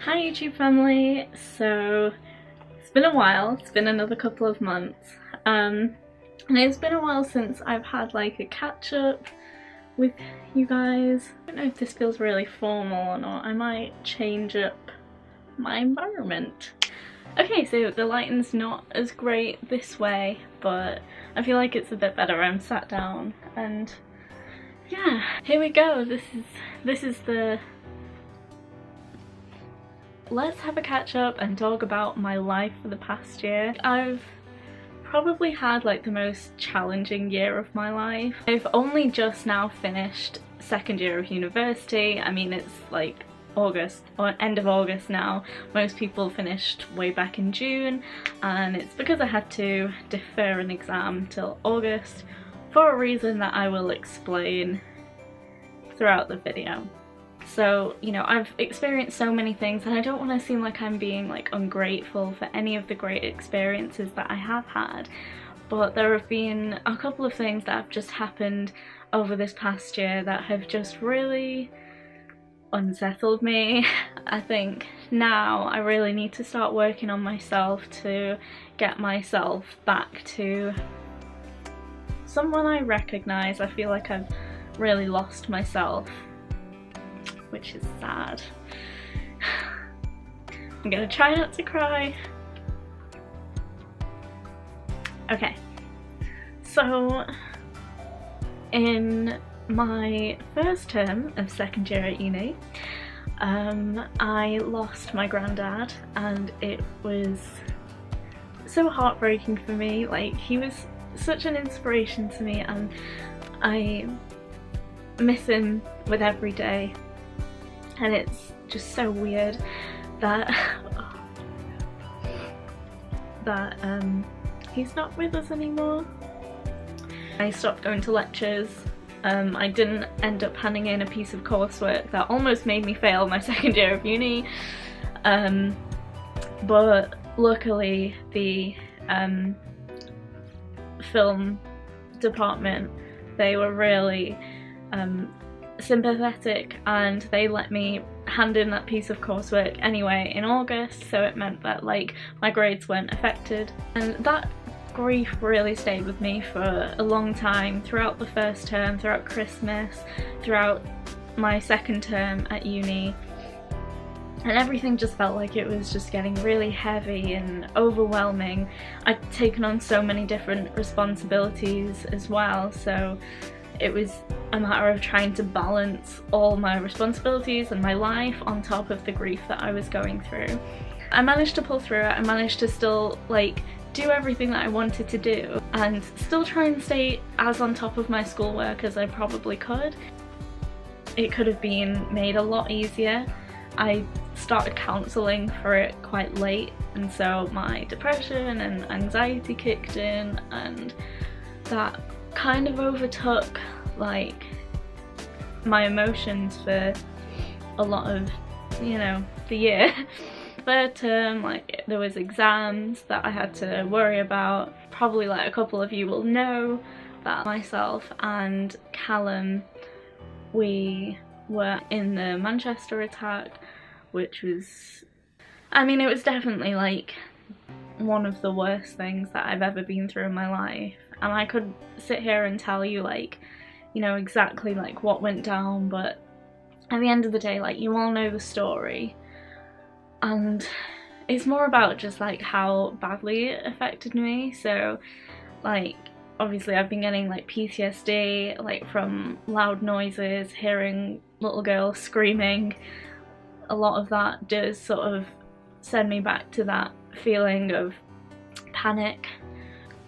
Hi YouTube family! So it's been a while, it's been another couple of months, and it's been a while since I've had like a catch up with you guys. I don't know if this feels really formal or not. I might change up my environment. Okay, so the lighting's not as great this way, but I feel like it's a bit better. I'm sat down and yeah, here we go. This is the let's have a catch up and talk about my life for the past year. I've probably had like the most challenging year of my life. I've only just now finished second year of university. I mean, it's like August or end of August now. Most people finished way back in June, and it's because I had to defer an exam till August for a reason that I will explain throughout the video. So, you know, I've experienced so many things and I don't want to seem like I'm being like ungrateful for any of the great experiences that I have had, but there have been a couple of things that have just happened over this past year that have just really unsettled me. I think now I really need to start working on myself to get myself back to someone I recognise. I feel like I've really lost myself, which is sad. I'm gonna try not to cry. Okay, so in my first term of second year at uni, I lost my granddad, and it was so heartbreaking for me. Like, he was such an inspiration to me and I miss him with every day. And it's just so weird that he's not with us anymore. I stopped going to lectures. I didn't end up handing in a piece of coursework that almost made me fail my second year of uni. But luckily the film department, they were really sympathetic and they let me hand in that piece of coursework anyway in August, so it meant that like my grades weren't affected, and that grief really stayed with me for a long time, throughout the first term, throughout Christmas, throughout my second term at uni, and everything just felt like it was just getting really heavy and overwhelming. I'd taken on so many different responsibilities as well, so it was a matter of trying to balance all my responsibilities and my life on top of the grief that I was going through. I managed to pull through it. I managed to still like do everything that I wanted to do and still try and stay as on top of my schoolwork as I probably could. It could have been made a lot easier. I started counselling for it quite late, and so my depression and anxiety kicked in, and that kind of overtook like my emotions for a lot of, you know, the year. Third term, like, there was exams that I had to worry about. Probably like a couple of you will know that myself and Callum, we were in the Manchester attack, which was, I mean, it was definitely like one of the worst things that I've ever been through in my life. And I could sit here and tell you like, you know, exactly like what went down, but at the end of the day, like, you all know the story, and it's more about just like how badly it affected me. So like, obviously I've been getting like PTSD like from loud noises, hearing little girls screaming. A lot of that does sort of send me back to that feeling of panic.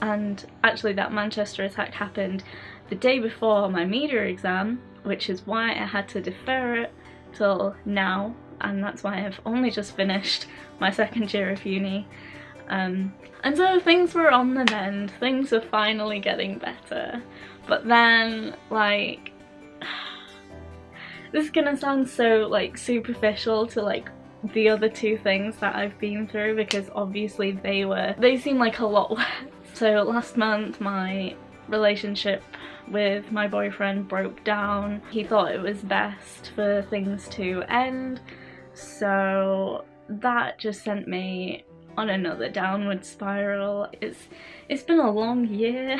And actually that Manchester attack happened the day before my media exam, which is why I had to defer it till now, and that's why I've only just finished my second year of uni. And so things were on the mend, things were finally getting better. But then, like, this is gonna sound so like superficial to like the other two things that I've been through, because obviously they seem like a lot worse. So last month my relationship with my boyfriend broke down. He thought it was best for things to end, so that just sent me on another downward spiral. It's been a long year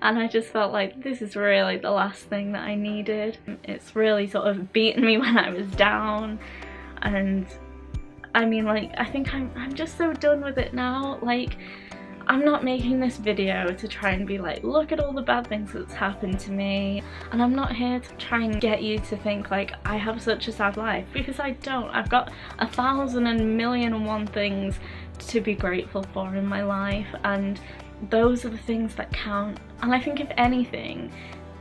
and I just felt like this is really the last thing that I needed. It's really sort of beaten me when I was down, and I mean, like, I think I'm just so done with it now. Like, I'm not making this video to try and be like, look at all the bad things that's happened to me, and I'm not here to try and get you to think like I have such a sad life, because I don't. I've got 1,000,000,001 things to be grateful for in my life, and those are the things that count. And I think if anything,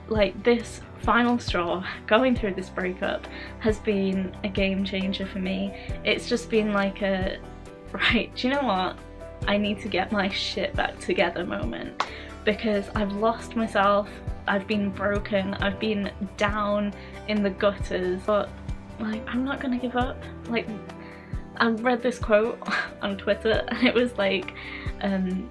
like, this final straw, going through this breakup, has been a game changer for me. It's just been like a, right, do you know what? I need to get my shit back together moment, because I've lost myself, I've been broken, I've been down in the gutters, but like, I'm not gonna give up. Like, I read this quote on Twitter and it was like,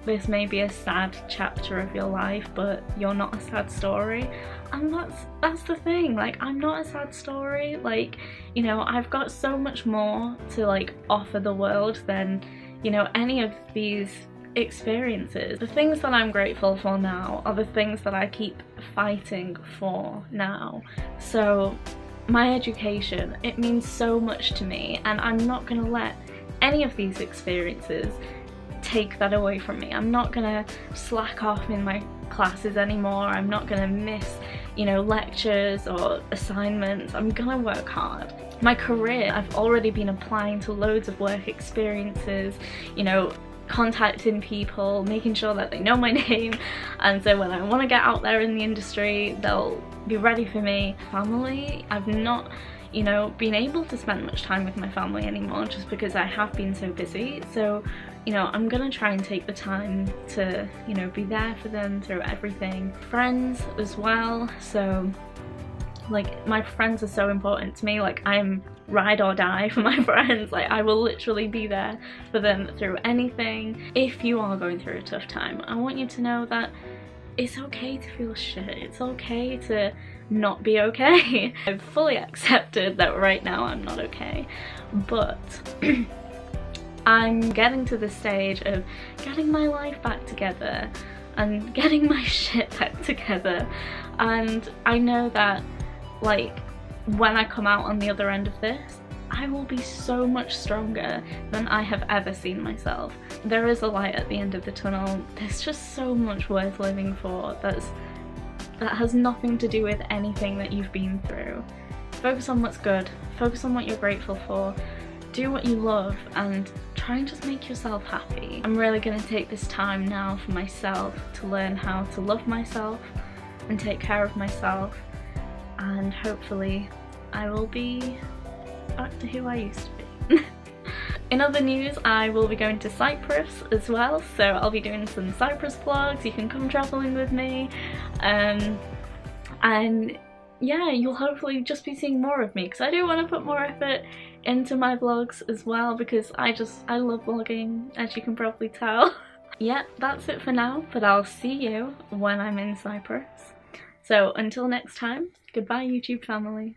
this may be a sad chapter of your life, but you're not a sad story. And that's the thing, like, I'm not a sad story. Like, you know, I've got so much more to like offer the world than, you know, any of these experiences. The things that I'm grateful for now are the things that I keep fighting for now. So my education, it means so much to me, and I'm not gonna let any of these experiences take that away from me. I'm not gonna slack off in my classes anymore. I'm not gonna miss, you know, lectures or assignments. I'm gonna work hard. My career, I've already been applying to loads of work experiences, you know, contacting people, making sure that they know my name, and so when I want to get out there in the industry, they'll be ready for me. Family, I've not, you know, been able to spend much time with my family anymore just because I have been so busy. So, you know, I'm gonna try and take the time to, you know, be there for them through everything. Friends as well, so like, my friends are so important to me. Like, I'm ride or die for my friends. Like, I will literally be there for them through anything. If you are going through a tough time, I want you to know that it's okay to feel shit. It's okay to not be okay. I've fully accepted that right now I'm not okay, but I'm getting to the stage of getting my life back together and getting my shit back together, and I know that, like, when I come out on the other end of this, I will be so much stronger than I have ever seen myself. There is a light at the end of the tunnel. There's just so much worth living for that has nothing to do with anything that you've been through. Focus on what's good, focus on what you're grateful for, do what you love, and try and just make yourself happy. I'm really going to take this time now for myself to learn how to love myself and take care of myself, and hopefully I will be back to who I used to be. In other news, I will be going to Cyprus as well, so I'll be doing some Cyprus vlogs. You can come travelling with me, and yeah, you'll hopefully just be seeing more of me, because I do want to put more effort into my vlogs as well, because I love vlogging, as you can probably tell. Yeah, that's it for now, but I'll see you when I'm in Cyprus. So until next time, goodbye YouTube family.